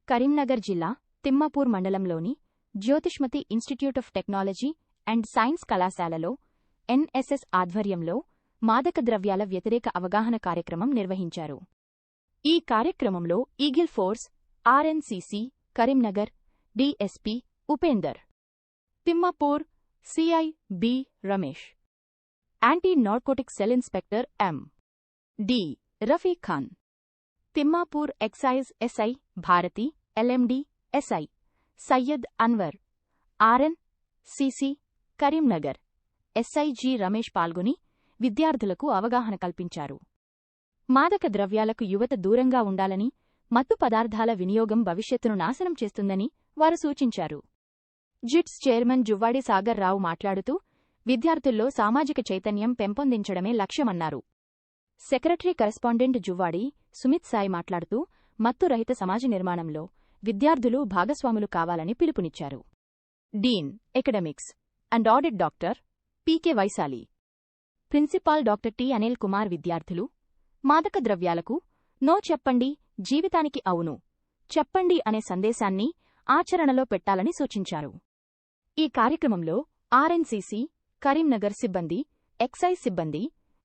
కరీంనగర్ జిల్లా తిమ్మాపూర్ మండలంలోని Jyothishmathi Institute of Technology and Science కళాశాలలో ఎన్ఎస్ఎస్ ఆధ్వర్యంలో మాదక ద్రవ్యాల వ్యతిరేక అవగాహన కార్యక్రమం నిర్వహించారు. ఈ కార్యక్రమంలో Eagle Force RNCC Karimnagar DSP Upender, Thimmapur CI B Ramesh, anti narcotic cell inspector M D Rafi Khan, Thimmapur excise SI Bharathi LMD SI Syed Anwar, RN CC Karimnagar SI G Ramesh పాల్గొని విద్యార్థులకు అవగాహన కల్పించారు. మాదక ద్రవ్యాలకు యువత దూరంగా ఉండాలని, మత్తు పదార్థాల వినియోగం భవిష్యత్తును నాశనం చేస్తుందని వారు సూచించారు. జిట్స్ చైర్మన్ జువ్వాడి సాగర్ రావు మాట్లాడుతూ విద్యార్థుల్లో సామాజిక చైతన్యం పెంపొందించడమే లక్ష్యమన్నారు. సెక్రటరీ కరెస్పాండెంట్ జువ్వాడి సుమిత్ సాయి మాట్లాడుతూ మత్తు రహిత సమాజ నిర్మాణంలో విద్యార్థులు భాగస్వాములు కావాలని పిలుపునిచ్చారు. Dean academics and audit doctor PK Vaishali, principal doctor T Anil Kumar విద్యార్థులు మాదక ద్రవ్యాలకు నో చెప్పండి, జీవితానికి అవును చెప్పండి అనే సందేశాన్ని ఆచరణలో పెట్టాలని సూచించారు. ఈ కార్యక్రమంలో ఆర్ఎన్సిసి కరీంనగర్ సిబ్బంది, ఎక్సైజ్ సిబ్బంది,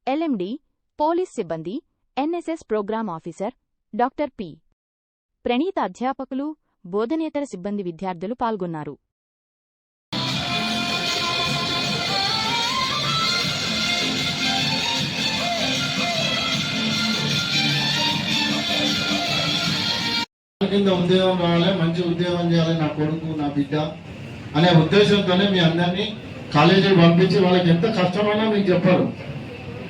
ఎల్ఎండి, పోలీస్ సిబ్బంది, NSS programme officer doctor P Praneetha, అధ్యాపకులు, బోధనేతర సిబ్బంది, విద్యార్థులు పాల్గొన్నారు. కింద ఉద్యోగం రావాలి, మంచి ఉద్యోగం చేయాలి నా కొడుకు నా బిడ్డ అనే ఉద్దేశంతోనే మీ అందరినీ కాలేజీకి పంపించి వాళ్ళకి ఎంత కష్టమైనా మీకు చెప్పరు,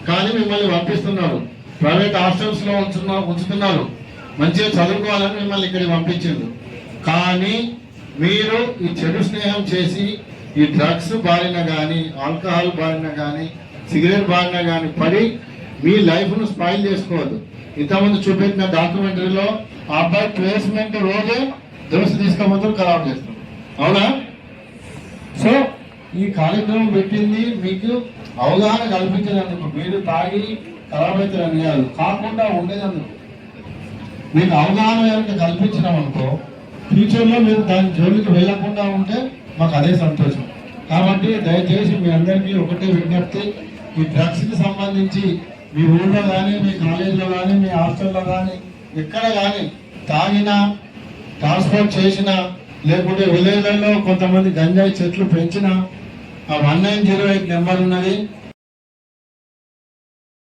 కానీ మిమ్మల్ని పంపిస్తున్నారు. ప్రైవేట్ హాస్టల్స్ లో ఉంచుతున్నారు, మంచిగా చదువుకోవాలని మిమ్మల్ని ఇక్కడికి పంపించింది. కానీ మీరు ఈ చెడు స్నేహం చేసి ఈ డ్రగ్స్ బారిన కానీ, ఆల్కహాల్ బారిన కానీ, సిగరెట్ బారిన కానీ పడి మీ లైఫ్ ను స్పాయిల్ చేసుకోవద్దు. ఇంతకుముందు చూపెట్టిన డాక్యుమెంటరీలో ఆ అబ్బాయి ప్లేస్మెంట్ రోజే దోశ తీసుకోవద్దు, ఖరాబ్ చేస్తాం. అవునా? సో ఈ కార్యక్రమం పెట్టింది మీకు అవగాహన కల్పించేందుకు, మీరు తాగి ఖరాబ్ అవుతారని కాదు, కాకుండా ఉండేదందుకు. మీకు అవగాహన కనుక కల్పించినాం అనుకో, ఫ్యూచర్లో మీరు దాని జోలికి వెళ్లకుండా ఉంటే మాకు అదే సంతోషం. కాబట్టి దయచేసి మీ అందరికీ ఒకటే విజ్ఞప్తి, ఈ డ్రగ్స్కి సంబంధించి మీ ఊళ్ళో కానీ, మీ కాలేజీలో కానీ, మీ హాస్టల్లో కానీ, ఎక్కడ కానీ తాగినా, ట్రాన్స్పోర్ట్ చేసినా, లేకుంటే విలేజ్లలో కొంతమంది గంజాయి చెట్లు పెంచినా, ఆ 1908 నెంబర్ ఉన్నది,